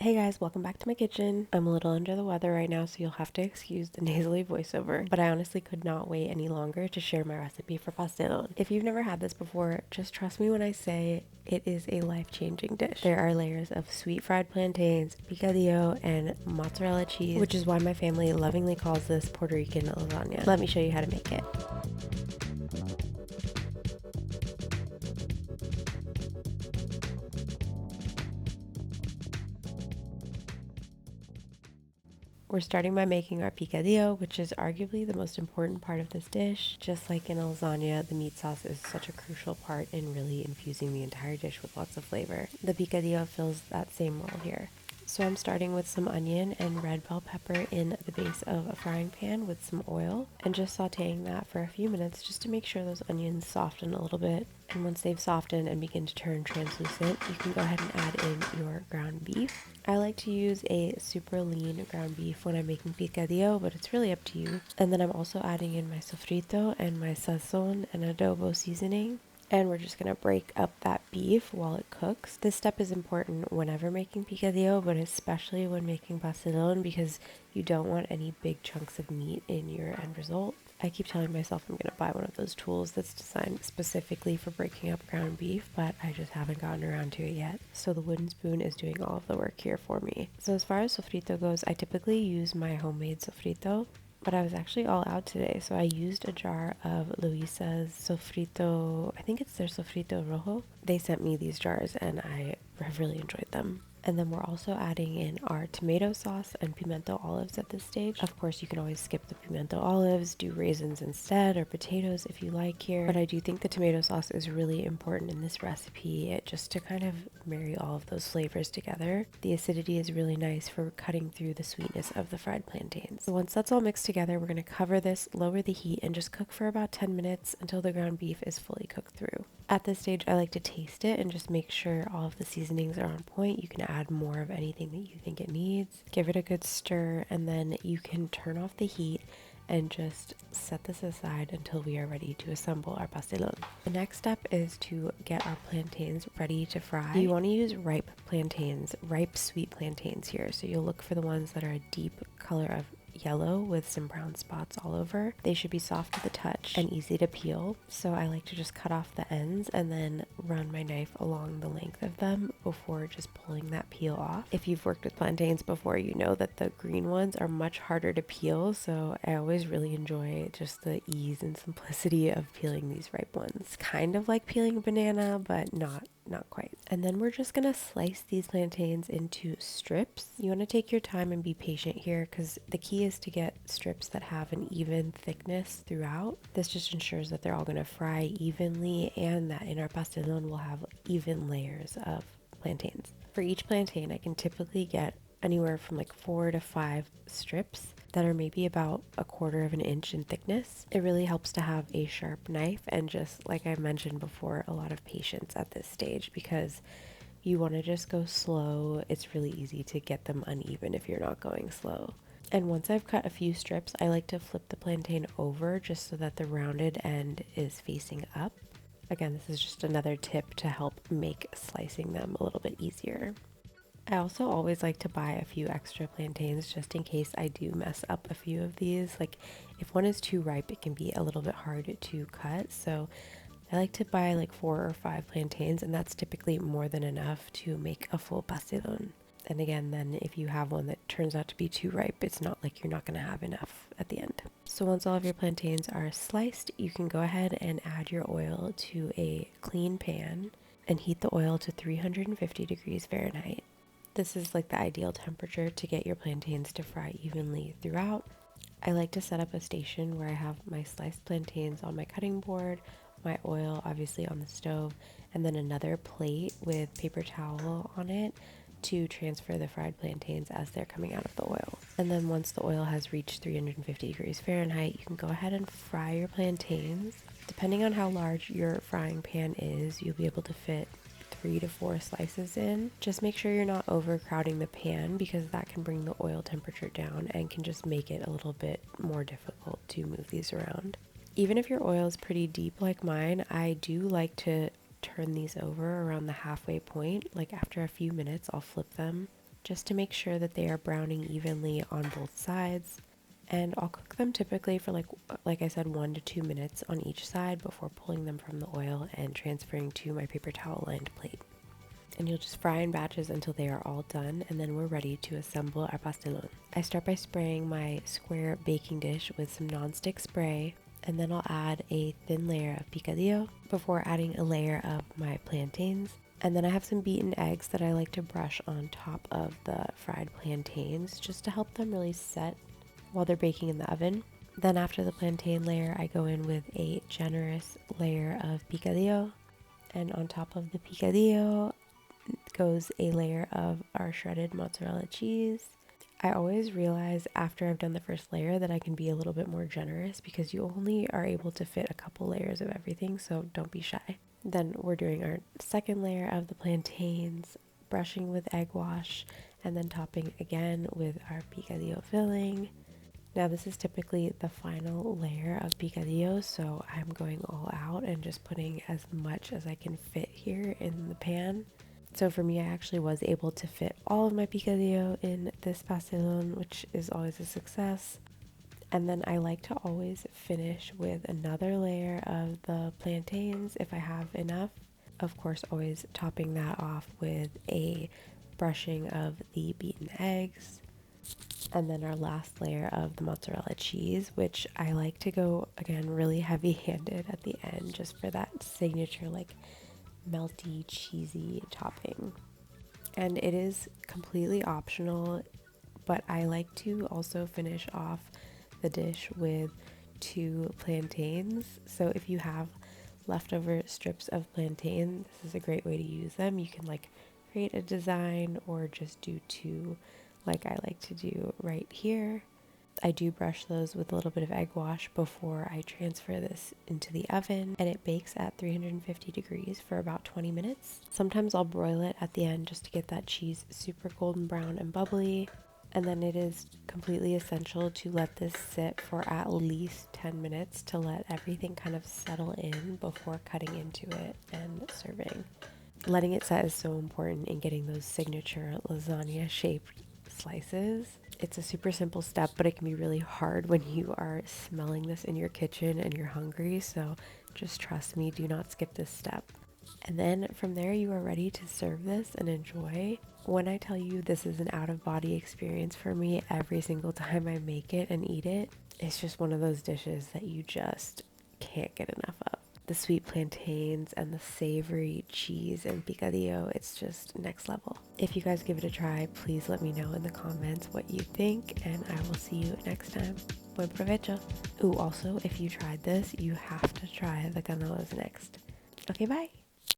Hey guys, welcome back to my kitchen. I'm a little under the weather right now, so you'll have to excuse the nasally voiceover, but I honestly could not wait any longer to share my recipe for pastelon. If you've never had this before, just trust me when I say it is a life-changing dish. There are layers of sweet fried plantains, picadillo, and mozzarella cheese, which is why my family lovingly calls this Puerto Rican lasagna. Let me show you how to make it. We're starting by making our picadillo, which is arguably the most important part of this dish. Just like in a lasagna, the meat sauce is such a crucial part in really infusing the entire dish with lots of flavor. The picadillo fills that same role here. So I'm starting with some onion and red bell pepper in the base of a frying pan with some oil and just sauteing that for a few minutes just to make sure those onions soften a little bit. And once they've softened and begin to turn translucent, you can go ahead and add in your ground beef. I like to use a super lean ground beef when I'm making picadillo, but it's really up to you. And then I'm also adding in my sofrito and my sazon and adobo seasoning. And we're just gonna break up that beef while it cooks. This step is important whenever making picadillo, but especially when making pastelón because you don't want any big chunks of meat in your end result. I keep telling myself I'm gonna buy one of those tools that's designed specifically for breaking up ground beef, but I just haven't gotten around to it yet. So the wooden spoon is doing all of the work here for me. So as far as sofrito goes, I typically use my homemade sofrito, but I was actually all out today, so I used a jar of Luisa's sofrito. I think it's their sofrito rojo. They sent me these jars and I have really enjoyed them. And then we're also adding in our tomato sauce and pimento olives at this stage. Of course, you can always skip the pimento olives, do raisins instead, or potatoes if you like here. But I do think the tomato sauce is really important in this recipe, just to kind of marry all of those flavors together. The acidity is really nice for cutting through the sweetness of the fried plantains. So once that's all mixed together, we're gonna cover this, lower the heat, and just cook for about 10 minutes until the ground beef is fully cooked through. At this stage, I like to taste it and just make sure all of the seasonings are on point. You can add more of anything that you think it needs. Give it a good stir, and then you can turn off the heat and just set this aside until we are ready to assemble our pastelon. The next step is to get our plantains ready to fry. You want to use ripe plantains, ripe sweet plantains here. So you'll look for the ones that are a deep color of yellow with some brown spots all over. They should be soft to the touch and easy to peel. So I like to just cut off the ends and then run my knife along the length of them before just pulling that peel off. If you've worked with plantains before, you know that the green ones are much harder to peel. So I always really enjoy just the ease and simplicity of peeling these ripe ones. It's kind of like peeling a banana, but not quite. And then we're just gonna slice these plantains into strips. You want to take your time and be patient here because the key is to get strips that have an even thickness throughout. This just ensures that they're all gonna fry evenly and that in our pastelón we'll have even layers of plantains. For each plantain, I can typically get anywhere from like 4 to 5 strips that are maybe about 1/4 of an inch in thickness. It really helps to have a sharp knife and, just like I mentioned before, a lot of patience at this stage because you want to just go slow. It's really easy to get them uneven if you're not going slow. And once I've cut a few strips, I like to flip the plantain over just so that the rounded end is facing up. Again, this is just another tip to help make slicing them a little bit easier. I also always like to buy a few extra plantains just in case I do mess up a few of these. Like if one is too ripe, it can be a little bit hard to cut. So I like to buy like 4 or 5 plantains, and that's typically more than enough to make a full pastelón. And again, then if you have one that turns out to be too ripe, it's not like you're not going to have enough at the end. So once all of your plantains are sliced, you can go ahead and add your oil to a clean pan and heat the oil to 350 degrees Fahrenheit. This is like the ideal temperature to get your plantains to fry evenly throughout. I like to set up a station where I have my sliced plantains on my cutting board, my oil obviously on the stove, and then another plate with paper towel on it to transfer the fried plantains as they're coming out of the oil. And then once the oil has reached 350 degrees Fahrenheit, you can go ahead and fry your plantains. Depending on how large your frying pan is, you'll be able to fit 3 to 4 slices in. Just make sure you're not overcrowding the pan because that can bring the oil temperature down and can just make it a little bit more difficult to move these around. Even if your oil is pretty deep like mine, I do like to turn these over around the halfway point. Like after a few minutes, I'll flip them just to make sure that they are browning evenly on both sides. And I'll cook them typically for like I said, 1 to 2 minutes on each side before pulling them from the oil and transferring to my paper towel lined plate. And you'll just fry in batches until they are all done, and then we're ready to assemble our pastelon. I start by spraying my square baking dish with some nonstick spray, and then I'll add a thin layer of picadillo before adding a layer of my plantains. And then I have some beaten eggs that I like to brush on top of the fried plantains just to help them really set while they're baking in the oven. Then after the plantain layer, I go in with a generous layer of picadillo, and on top of the picadillo goes a layer of our shredded mozzarella cheese. I always realize after I've done the first layer that I can be a little bit more generous because you only are able to fit a couple layers of everything, so don't be shy. Then we're doing our second layer of the plantains, brushing with egg wash, and then topping again with our picadillo filling. Now this is typically the final layer of picadillo, so I'm going all out and just putting as much as I can fit here in the pan. So for me, I actually was able to fit all of my picadillo in this pastelon, which is always a success. And then I like to always finish with another layer of the plantains if I have enough. Of course, always topping that off with a brushing of the beaten eggs. And then our last layer of the mozzarella cheese, which I like to go, again, really heavy-handed at the end just for that signature, like, melty, cheesy topping. And it is completely optional, but I like to also finish off the dish with 2 plantains. So if you have leftover strips of plantain, this is a great way to use them. You can like create a design or just do 2 like I like to do right here. I do brush those with a little bit of egg wash before I transfer this into the oven, and it bakes at 350 degrees for about 20 minutes. Sometimes I'll broil it at the end just to get that cheese super golden brown and bubbly. And then it is completely essential to let this sit for at least 10 minutes to let everything kind of settle in before cutting into it and serving. Letting it set is so important in getting those signature lasagna shaped slices. It's a super simple step, but it can be really hard when you are smelling this in your kitchen and you're hungry. So just trust me, do not skip this step. And then from there, you are ready to serve this and enjoy. When I tell you this is an out-of-body experience for me every single time I make it and eat it, it's just one of those dishes that you just can't get enough of. The sweet plantains and the savory cheese and picadillo, it's just next level. If you guys give it a try, please let me know in the comments what you think, and I will see you next time. Buen provecho. Ooh, also, if you tried this, you have to try the canelas next. Okay, bye.